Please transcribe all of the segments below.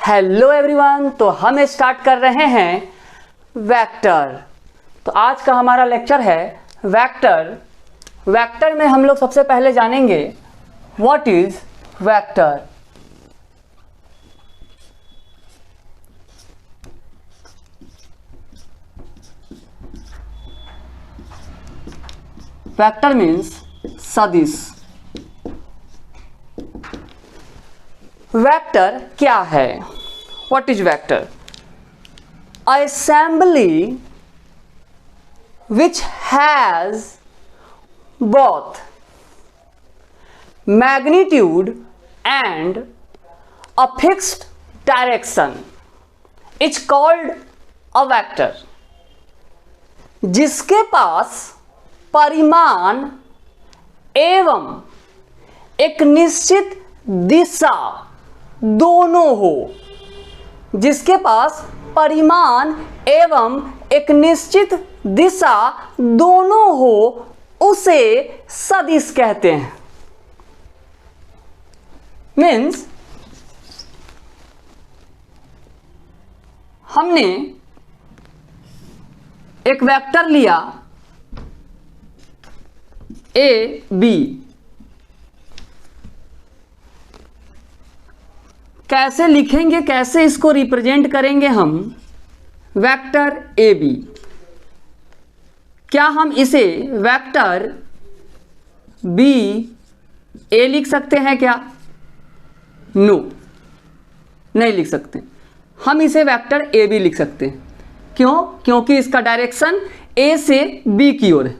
Hello everyone, तो हम start कर रहे हैं वेक्टर। तो आज का हमारा लेक्चर है वेक्टर। वेक्टर में हम लोग सबसे पहले जानेंगे what is vector. Vector means सदिश। वेक्टर क्या है? What is vector? assembly which has both magnitude and a fixed direction is called a vector। जिसके पास परिमाण एवं एक निश्चित दिशा दोनों हो, जिसके पास परिमाण एवं एक निश्चित दिशा दोनों हो, उसे सदिश कहते हैं। मीन्स हमने एक वेक्टर लिया ए बी, कैसे लिखेंगे, कैसे इसको रिप्रेजेंट करेंगे हम? Vector A B. क्या हम इसे वेक्टर बी ए लिख सकते हैं क्या? नो, नहीं लिख सकते। हम इसे वेक्टर ए बी लिख सकते हैं। क्यों? क्योंकि इसका डायरेक्शन ए से बी की ओर है।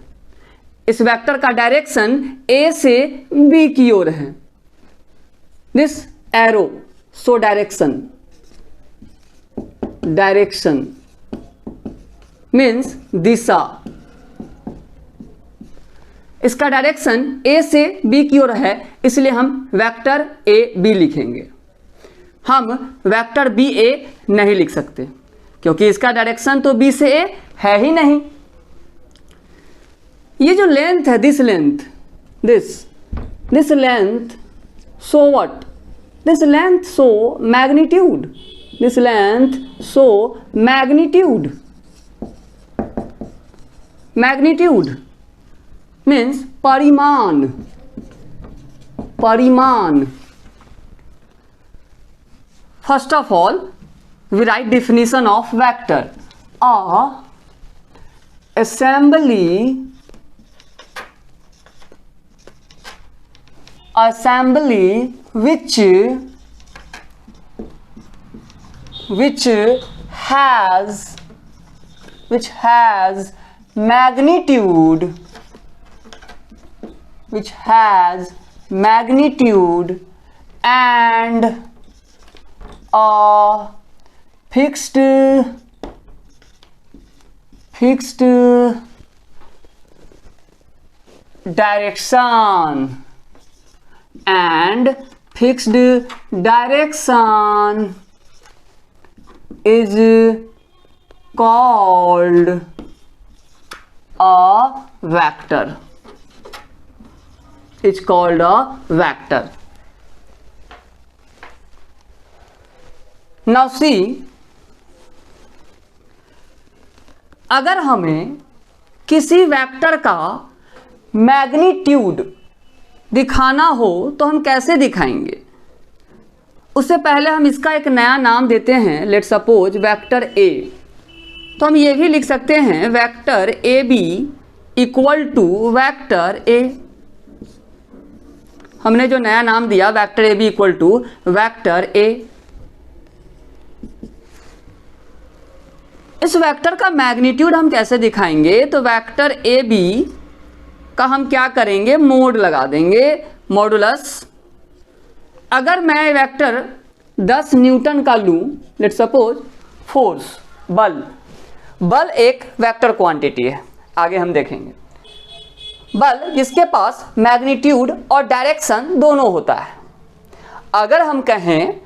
इस वेक्टर का डायरेक्शन ए से बी की ओर है। This arrow so direction means दिशा। इसका डायरेक्शन ए से बी की ओर है, इसलिए हम वेक्टर ए बी लिखेंगे। हम वेक्टर बी ए नहीं लिख सकते क्योंकि इसका डायरेक्शन तो बी से ए है ही नहीं। ये जो लेंथ है, this length so what? This length show magnitude. This length show magnitude. Magnitude means परिमाण। परिमाण। First of all, we write definition of vector. A assembly which has magnitude and a fixed direction is called a vector. It's called a vector. Now see, अगर हमें किसी vector का magnitude दिखाना हो तो हम कैसे दिखाएंगे? उससे पहले हम इसका एक नया नाम देते हैं। Let suppose vector A. तो हम ये भी लिख सकते हैं vector A B equal to vector A. हमने जो नया नाम दिया vector A B equal to vector A. इस वेक्टर का मैग्नीट्यूड हम कैसे दिखाएंगे? तो वेक्टर ए बी का हम क्या करेंगे? मोड लगा देंगे, मॉडुलस। अगर मैं वेक्टर 10 न्यूटन का लूं, लेट सपोज फोर्स, बल एक वेक्टर क्वांटिटी है, आगे हम देखेंगे। बल जिसके पास मैग्नीट्यूड और डायरेक्शन दोनों होता है। अगर हम कहें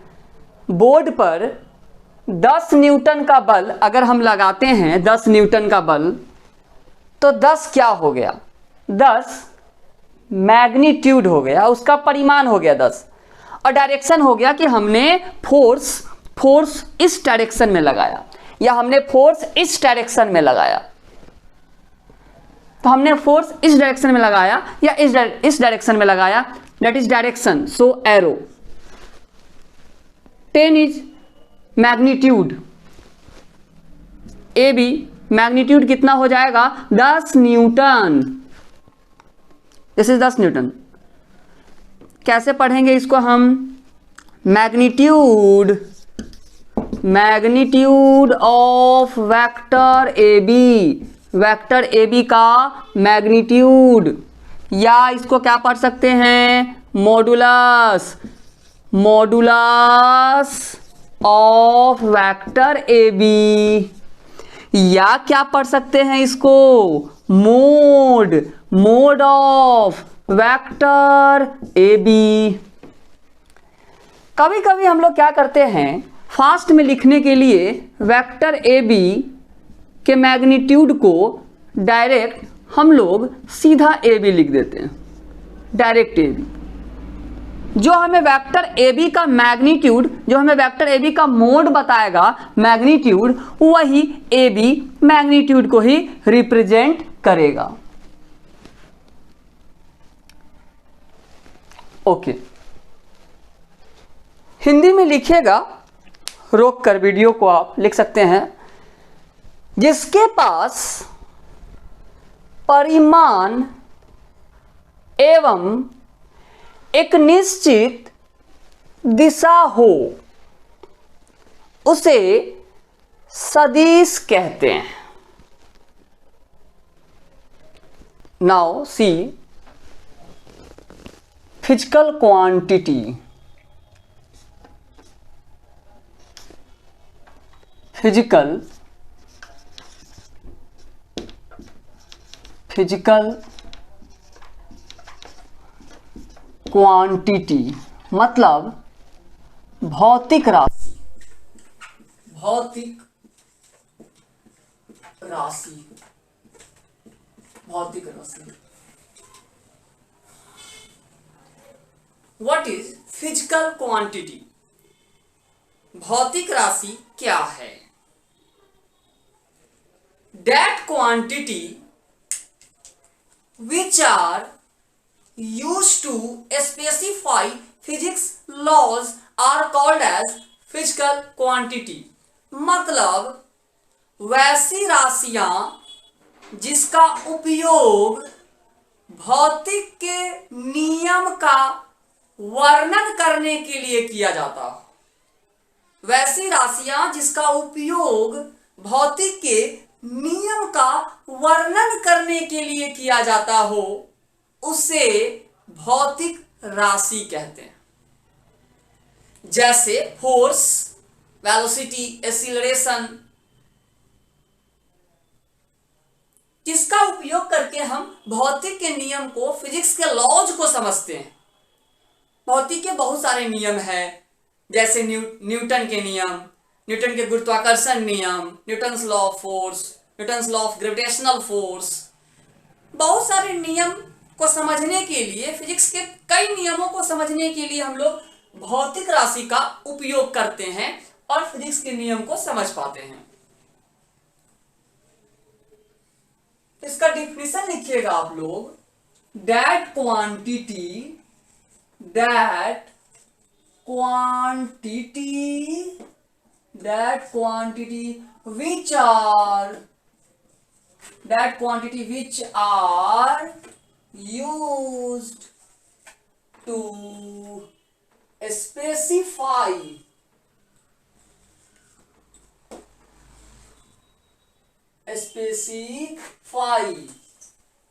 बोर्ड पर 10 न्यूटन का बल अगर हम लगाते हैं, 10 न्यूटन का बल, तो 10 क्या हो गया? 10 मैग्नीट्यूड हो गया, उसका परिमाण हो गया 10, और डायरेक्शन हो गया कि हमने फोर्स फोर्स इस डायरेक्शन में लगाया, या हमने फोर्स इस डायरेक्शन में लगाया, तो हमने फोर्स इस डायरेक्शन में लगाया या इस डायरेक्शन में लगाया, that is direction, so arrow. 10 is magnitude, A B magnitude कितना हो जाएगा 10 न्यूटन, दिस इज 10 न्यूटन। कैसे पढ़ेंगे इसको हम, magnitude of vector A B, vector A B का मैग्नीट्यूड, या इसको क्या पढ़ सकते हैं modulus of vector A B, या क्या पढ़ सकते हैं इसको mod of vector A B. कभी कभी हम लोग क्या करते हैं, फास्ट में लिखने के लिए वेक्टर ए बी के मैग्नीट्यूड को डायरेक्ट हम लोग सीधा ए बी लिख देते हैं, डायरेक्ट ए बी। जो हमें वेक्टर ए बी का मैग्नीट्यूड, जो हमें वेक्टर ए बी का मोड बताएगा मैग्नीट्यूड, वही ए बी मैग्नीट्यूड को ही रिप्रेजेंट करेगा। ओके, हिंदी में लिखिएगा, रोक कर वीडियो को आप लिख सकते हैं, जिसके पास परिमाण एवं एक निश्चित दिशा हो उसे सदिश कहते हैं। Now see physical quantity, physical quantity मतलब भौतिक राशि, व्हाट इज फिजिकल क्वांटिटी? भौतिक राशि क्या है? That quantity which are used to specify physics laws are called as physical quantity। मतलब वैसी राशियां जिसका उपयोग भौतिक के नियम का वर्णन करने के लिए किया जाता हो, वैसी राशियां जिसका उपयोग भौतिक के नियम का वर्णन करने के लिए किया जाता हो, उसे भौतिक राशि कहते हैं। जैसे फोर्स, वेलोसिटी, एक्सीलरेशन, जिसका उपयोग करके हम भौतिक के नियम को, फिजिक्स के लॉज को समझते हैं। भौतिक के बहुत सारे नियम हैं, जैसे न्यूटन के नियम, न्यूटन के गुरुत्वाकर्षण नियम, Newton's law of force, Newton's law of gravitational force. बहुत सारे नियम को समझने के लिए, फिजिक्स के कई नियमों को समझने के लिए हम लोग भौतिक राशि का उपयोग करते हैं और फिजिक्स के नियम को समझ पाते हैं। इसका डिफिनेशन लिखिएगा आप लोग, that quantity which are used to specify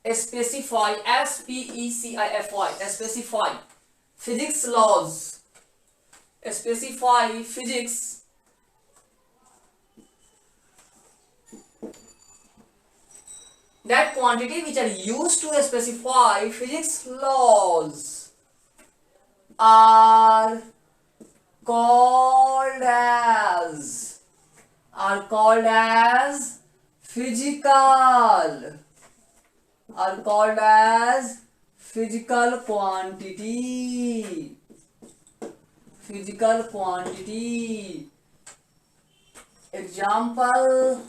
specify physics laws, specify physics that quantity which are used to specify physics laws are called as physical quantity। Example,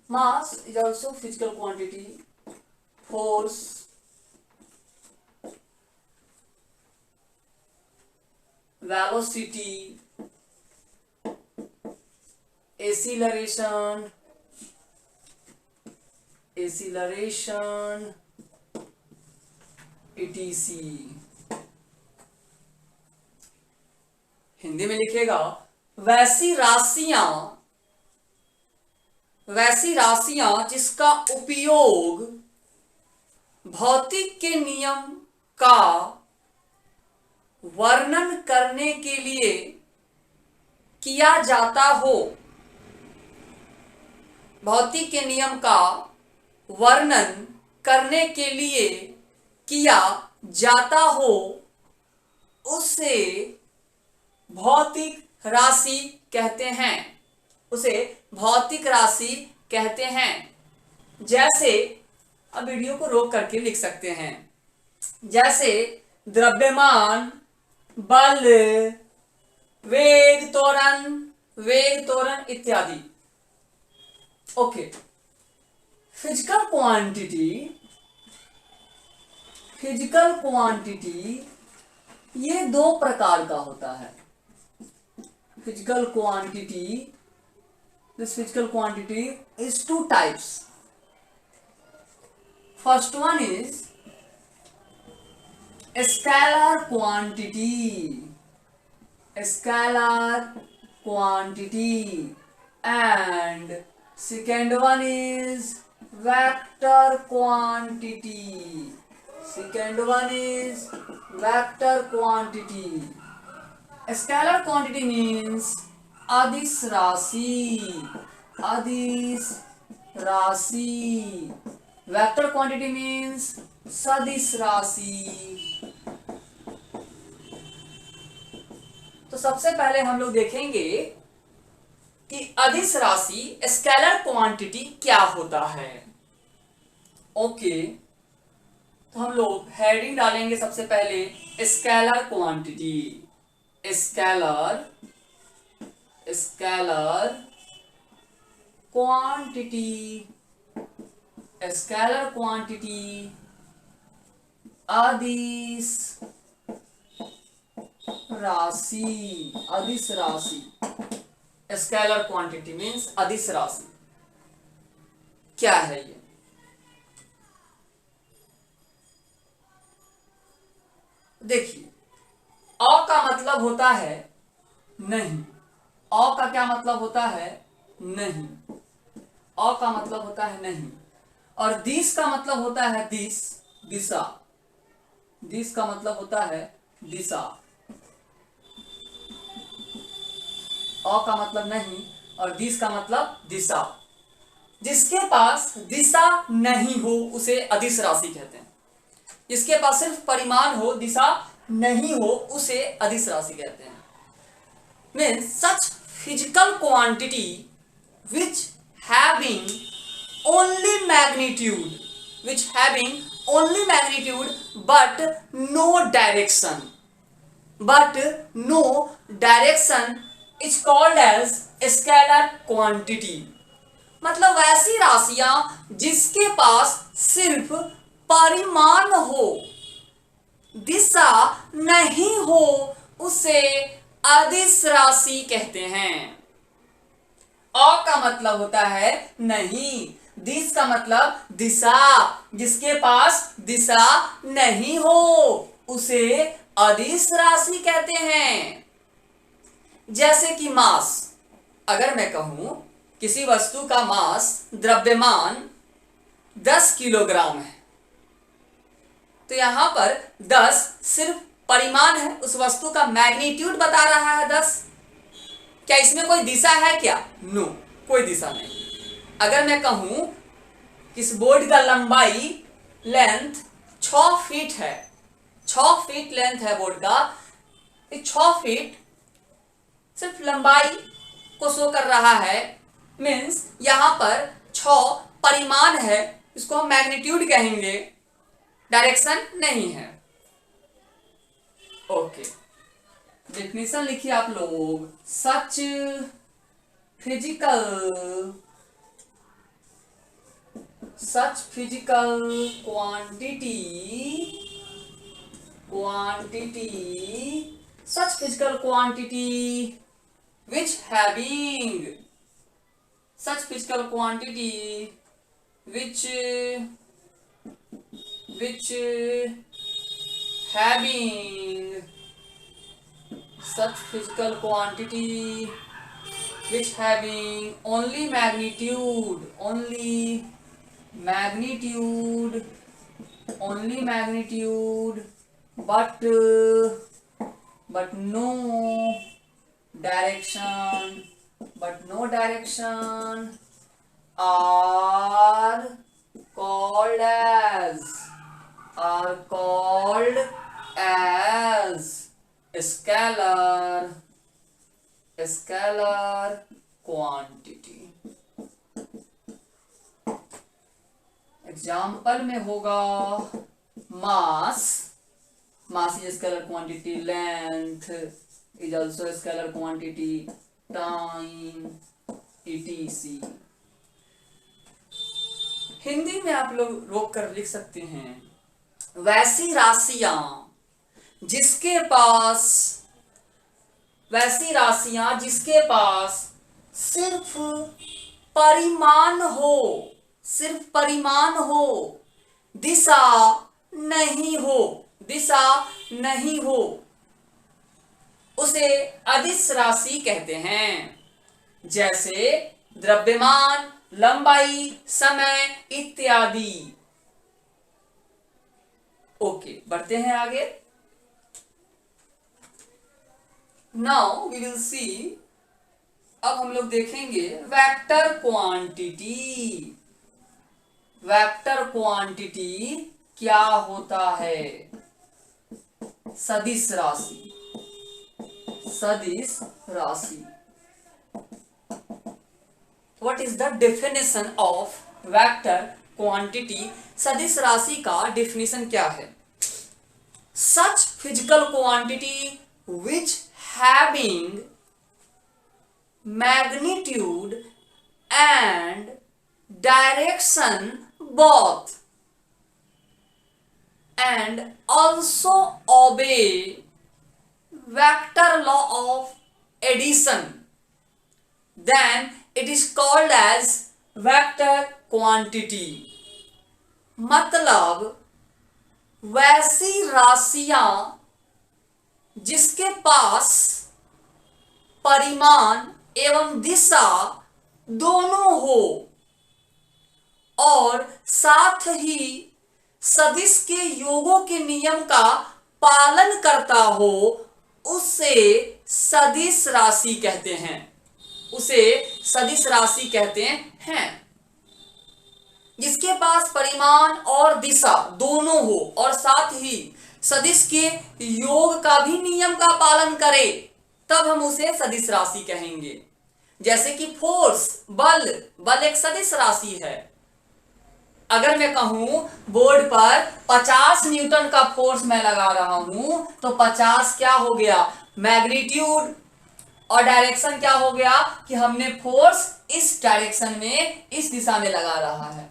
mass is also physical quantity, force, velocity, acceleration, etc. Hindi में लिखेगा वैसी राशियां जिसका उपयोग भौतिक के नियम का वर्णन करने के लिए किया जाता हो, भौतिक के नियम का वर्णन करने के लिए किया जाता हो, उसे भौतिक राशि कहते हैं, उसे भौतिक राशि कहते हैं। जैसे अब वीडियो को रोक करके लिख सकते हैं, जैसे द्रव्यमान, बल, वेग त्वरण इत्यादि। ओके, फिजिकल क्वांटिटी ये दो प्रकार का होता है। This physical quantity is two types. First one is scalar quantity, and second one is vector quantity. Scalar quantity means अदिश राशि। वेक्टर क्वांटिटी मीन्स सदिश राशि। तो सबसे पहले हम लोग देखेंगे कि अदिश राशि स्केलर क्वांटिटी क्या होता है। ओके, तो हम लोग हेडिंग डालेंगे सबसे पहले स्केलर क्वांटिटी। स्केलर क्वांटिटी अदिश राशि। स्केलर क्वांटिटी मीन्स अदिश राशि। क्या है ये? देखिए, अ का मतलब होता है नहीं। अ का क्या मतलब होता है? नहीं। अ का मतलब होता है नहीं। और दिस का मतलब होता है दिशा। दिस का मतलब होता है दिशा। अ का मतलब नहीं और दिस का मतलब दिशा। जिसके पास दिशा नहीं हो उसे अदिश राशि कहते हैं। जिसके पास सिर्फ परिमाण हो, दिशा नहीं हो, उसे अदिश राशि कहते हैं। Means such physical quantity which having only magnitude but no direction is called as scalar quantity। मतलब वैसी राशियां जिसके पास सिर्फ परिमाण हो, दिशा नहीं हो, उसे अदिश राशि कहते हैं। अ का मतलब होता है नहीं, दिस का मतलब दिशा। जिसके पास दिशा नहीं हो उसे अदिश राशि कहते हैं। जैसे कि मास, अगर मैं कहूं किसी वस्तु का मास, द्रव्यमान 10 किलोग्राम है, तो यहां पर 10 सिर्फ परिमाण है, उस वस्तु का मैग्नीट्यूड बता रहा है 10। क्या इसमें कोई दिशा है क्या? नो, कोई दिशा नहीं। अगर मैं कहूं इस बोर्ड का लंबाई लेंथ 6 फीट है, 6 फीट लेंथ है बोर्ड का, 6 फीट सिर्फ लंबाई को शो कर रहा है। मीन्स यहां पर 6 परिमाण है, इसको हम मैग्नीट्यूड कहेंगे, डायरेक्शन नहीं है। ओके, डेफिनेशन लिखिए आप लोग, such physical quantity such physical quantity which having such physical quantity which having such physical quantity which having only magnitude but no direction are called as scalar quantity। Example में होगा मास is scalar quantity, length is also a scalar quantity, time etc। Hindi में आप लोग रोक कर लिख सकते हैं, वैसी राशियां जिसके पास सिर्फ परिमाण हो, दिशा नहीं हो, उसे अदिश राशि कहते हैं। जैसे द्रव्यमान, लंबाई, समय इत्यादि। ओके, बढ़ते हैं आगे। नाउ वी विल सी, अब हम लोग देखेंगे वेक्टर क्वांटिटी क्या होता है। सदिश राशि। What is the definition of vector quantity? सदिश राशि का definition क्या है? Such physical quantity which having magnitude and direction both and also obey vector law of addition, then it is called as vector quantity। मतलब वैसी राशियां जिसके पास परिमाण एवं दिशा दोनों हो और साथ ही सदिश के योगों के नियम का पालन करता हो, उसे सदिश राशि कहते हैं। जिसके पास परिमाण और दिशा दोनों हो और साथ ही सदिश के योग का भी नियम का पालन करे, तब हम उसे सदिश राशि कहेंगे। जैसे कि फोर्स, बल एक सदिश राशि है। अगर मैं कहूं बोर्ड पर 50 न्यूटन का फोर्स मैं लगा रहा हूं, तो 50 क्या हो गया, मैग्नीट्यूड, और डायरेक्शन क्या हो गया कि हमने फोर्स इस डायरेक्शन में, इस दिशा में लगा रहा है।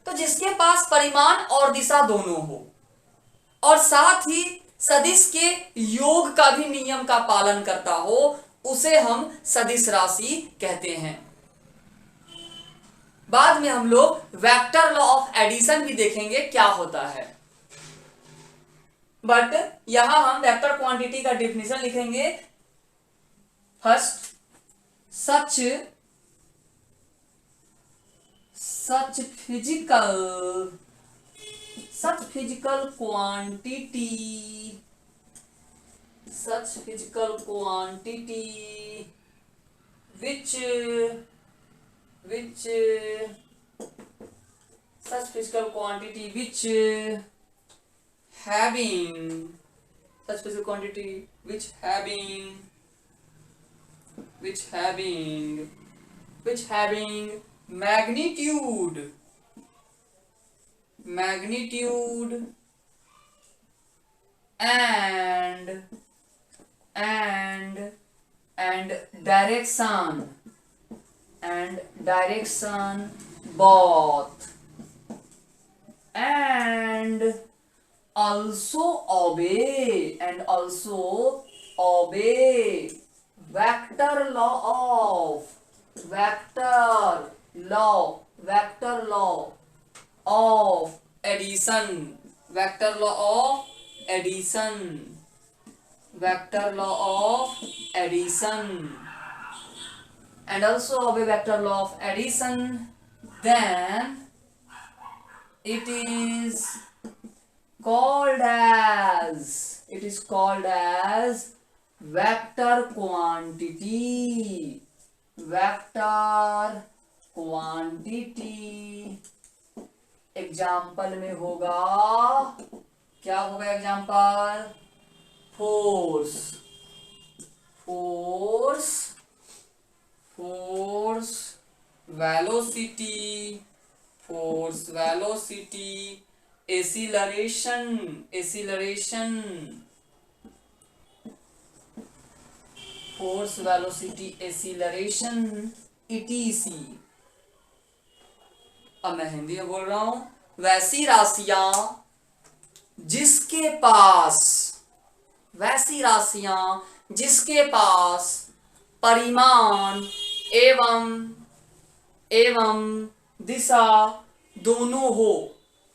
तो जिसके पास परिमाण और दिशा दोनों हो और साथ ही सदिश के योग का भी नियम का पालन करता हो, उसे हम सदिश राशि कहते हैं। बाद में हम लोग वेक्टर लॉ ऑफ एडिशन भी देखेंगे क्या होता है, बट यहां हम वेक्टर क्वांटिटी का डेफिनेशन लिखेंगे। First, such physical quantity which having magnitude and direction and direction both, and also obey vector law of addition, vector law of addition, and also obey vector law of addition, then it is called as vector quantity. Example में होगा, क्या होगा example? Force velocity, acceleration, force velocity acceleration etc। अब मैं हिंदी में बोल रहा हूं, वैसी राशियां जिसके पास परिमाण एवं दिशा दोनों हो,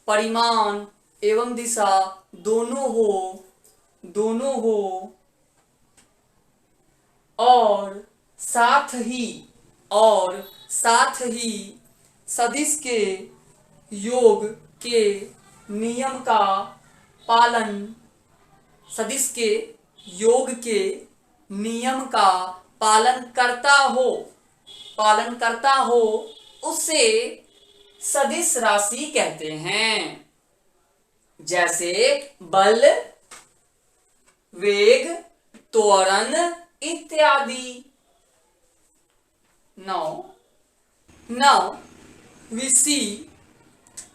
परिमाण एवं दिशा दोनों हो और साथ ही सदिश के योग के नियम का पालन करता हो उसे सदिश राशि कहते हैं। जैसे बल, वेग, त्वरण इत्यादि। Now we see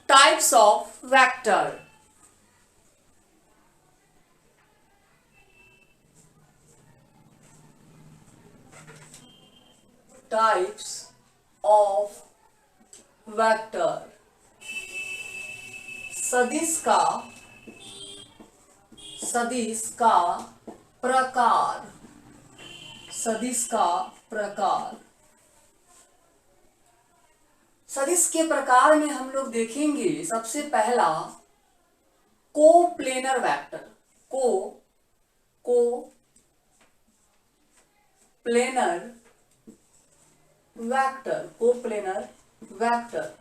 types of vector. Types of vector. सदिश का प्रकार। सदिश के प्रकार में हम लोग देखेंगे, सबसे पहला coplanar vector. Coplanar vector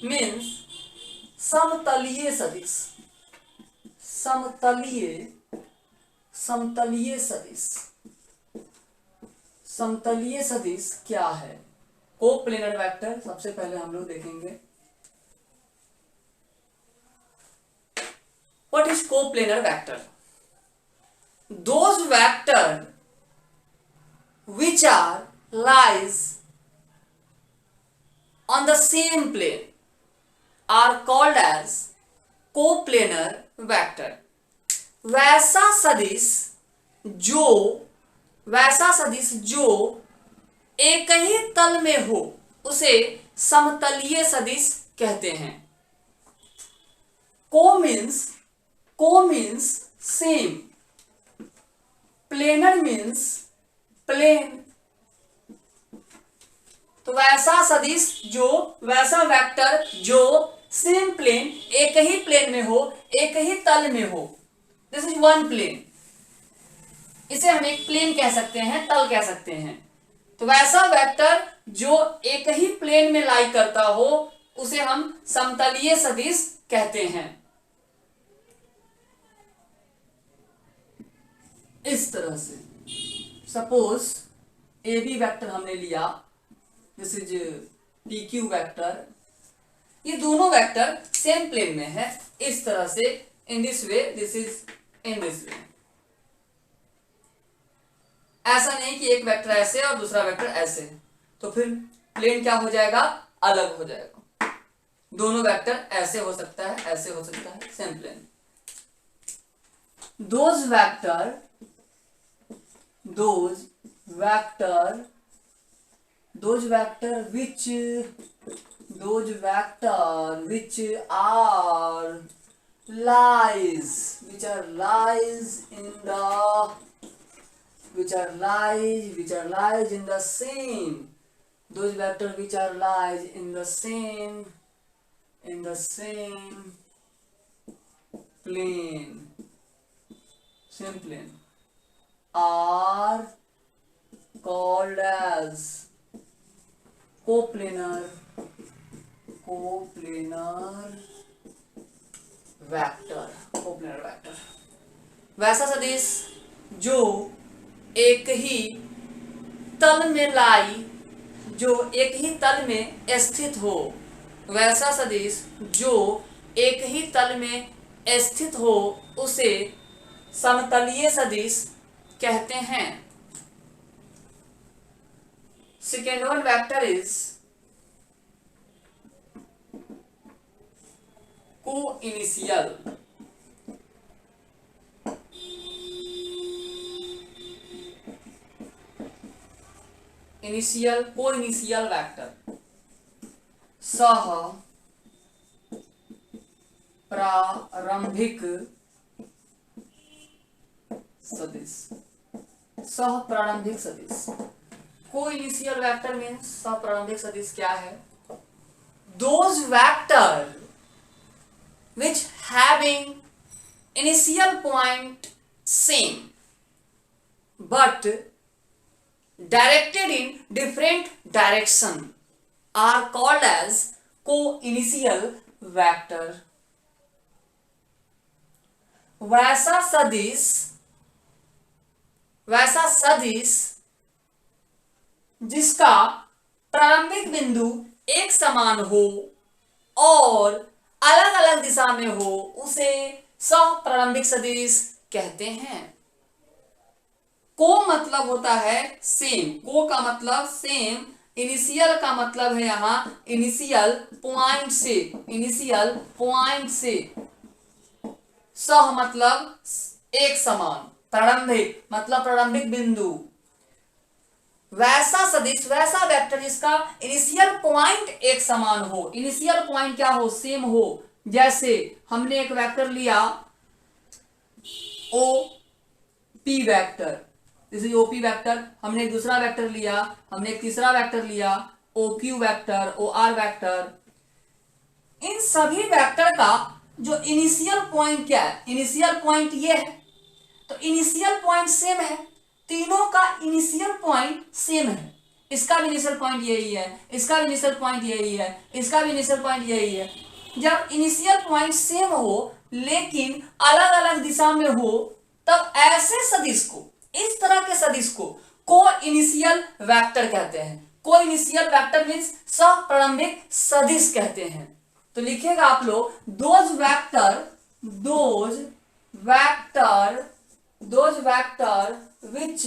means समतलीय सदिश क्या है? कोप्लेनर वेक्टर सबसे पहले हम लोग देखेंगे। What is coplanar vector? Those vector which are lies on the same plane are called as coplanar vector. वैसा सदिश जो एक ही तल में हो उसे समतलीय सदिश कहते हैं। Co means same, planar means plane. तो वैसा वेक्टर जो सेम प्लेन, एक ही प्लेन में हो, एक ही तल में हो, दिस इज वन प्लेन। इसे हम एक प्लेन कह सकते हैं, तल कह सकते हैं। तो वैसा वेक्टर जो एक ही प्लेन में लाई करता हो उसे हम समतलीय सदिश कहते हैं। इस तरह से सपोज ए बी वेक्टर हमने लिया, दिस इज PQ वेक्टर। ये दोनों वेक्टर सेम प्लेन में है, इस तरह से, in this way, this is in this way. ऐसा नहीं कि एक वेक्टर ऐसे और दूसरा वेक्टर ऐसे, तो फिर प्लेन क्या हो जाएगा? अलग हो जाएगा। दोनों वेक्टर ऐसे हो सकता है, ऐसे हो सकता है, same plane. Those vector those vector which are lies in the same, those vector which are lies in the same plane, are called as coplanar vector। वैसा सदिश जो एक ही तल में स्थित हो, वैसा सदिश जो एक ही तल में स्थित हो उसे समतलीय सदिश कहते हैं। Second one vector is coinitial. Coinitial vector सह प्रारंभिक सदिश। को-इनिशियल वेक्टर मीन्स सह प्रारंभिक सदिश क्या है? Those vector which having initial point same but directed in different direction are called as co-initial vector। वैसा सदिश जिसका प्रारंभिक बिंदु एक समान हो और अलग अलग दिशा में हो उसे सह प्रारंभिक सदिश कहते हैं। को मतलब होता है सेम, को का मतलब सेम, इनिशियल का मतलब है यहाँ इनिशियल पॉइंट से, सह मतलब एक समान, प्रारंभिक मतलब प्रारंभिक बिंदु। वैसा सदिश, वैसा वेक्टर जिसका इनिशियल पॉइंट एक समान हो, इनिशियल पॉइंट क्या हो? सेम हो। जैसे हमने एक वेक्टर लिया OP vector, this is OP vector, हमने एक दूसरा वेक्टर लिया, हमने एक तीसरा वेक्टर लिया OQ वेक्टर, OR वेक्टर। इन सभी वेक्टर का जो इनिशियल पॉइंट क्या है? इनिशियल पॉइंट ये है, तो इनिशियल पॉइंट सेम है, तीनों का इनिशियल पॉइंट सेम है। इसका भी इनिशियल पॉइंट यही है, इसका भी इनिशियल पॉइंट यही है, इसका भी इनिशियल पॉइंट यही है। जब इनिशियल पॉइंट सेम हो लेकिन अलग अलग दिशा में हो तब ऐसे सदिश को, इस तरह के सदिश को को-इनिशियल वेक्टर कहते हैं। को-इनिशियल वेक्टर मींस सह प्रारंभिक सदिश कहते हैं। तो लिखिएगा आप लोग those vector which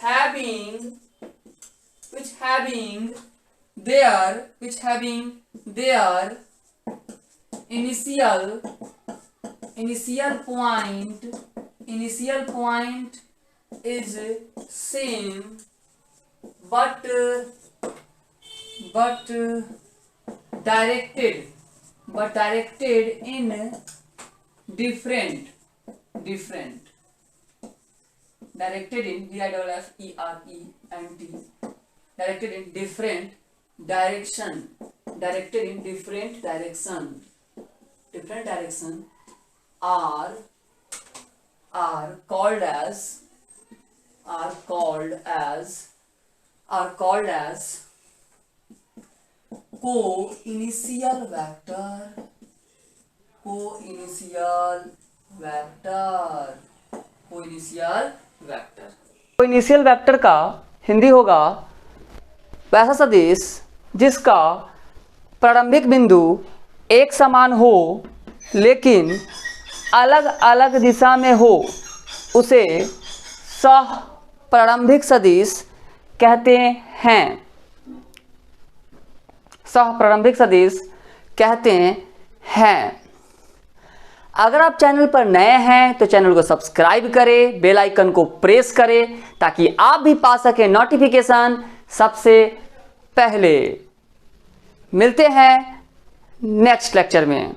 having their initial point is same but directed in different directed in different direction are called as co-initial vector। Coinitial vector का हिंदी होगा वैसा सदिश जिसका प्रारंभिक बिंदु एक समान हो लेकिन अलग अलग दिशा में हो उसे सह प्रारंभिक सदिश कहते हैं। सह प्रारंभिक सदिश कहते हैं। अगर आप चैनल पर नए हैं तो चैनल को सब्सक्राइब करें, बेल आइकन को प्रेस करें ताकि आप भी पा सकें नोटिफिकेशन सबसे पहले। मिलते हैं नेक्स्ट लेक्चर में।